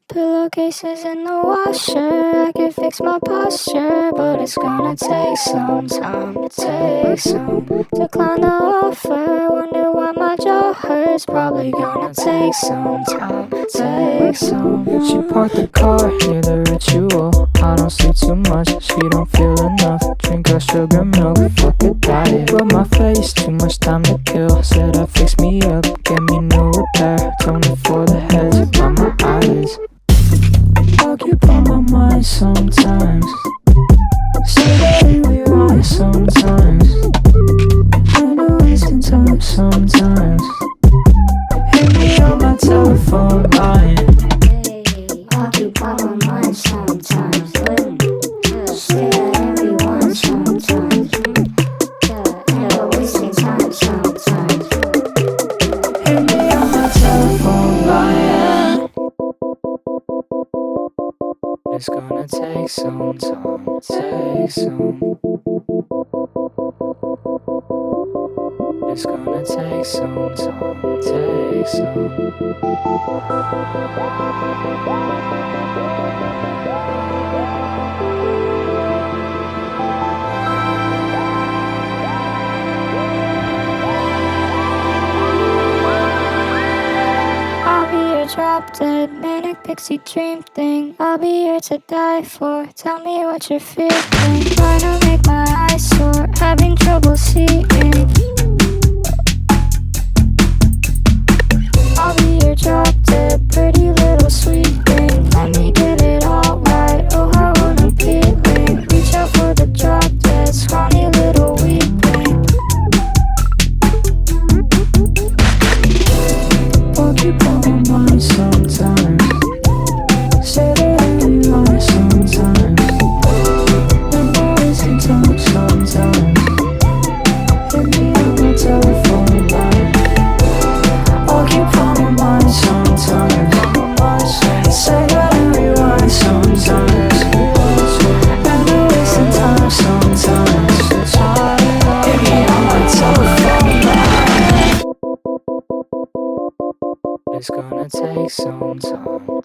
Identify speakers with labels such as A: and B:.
A: Pillowcases in the washer, I can fix my posture, but it's gonna take some time, decline the offer, wonder why my jaw hurts, probably gonna take some time,
B: She parked the car near the ritual. I don't sleep too much, she don't feel enough. Drink her sugar milk, fuck a diet. Rub my face, too much time to kill. Said I fix me up, get me new repair. Toner for the heads, by my eyelids. Occupy my mind sometimes. Say that we right sometimes. And I'm wasting time sometimes. Hit me on my telephone line.
A: Occupy my mind sometimes. Say that everyone sometimes. And I'm wasting time sometimes.
B: Hit me on my telephone line. It's gonna take some time, It's gonna take some time,
A: I'll be your drop dead, manic pixie dream thing. I'll be here to die for. Tell me what you're feeling. Trying to make my eyes sore, having trouble seeing. I'll be your drop dead, pretty little sweet thing. Let me get it all right. Oh, how unappealing. Reach out for the drop dead, scrawny little weakling.
B: Occupy my mind sometimes. Say that we right sometimes. And I'm wasting time sometimes. Hit me on my telephone line. Occupy my mind sometimes. Say that we right sometimes. And I'm wasting time sometimes. Hit me on my telephone line. It's gonna take some time,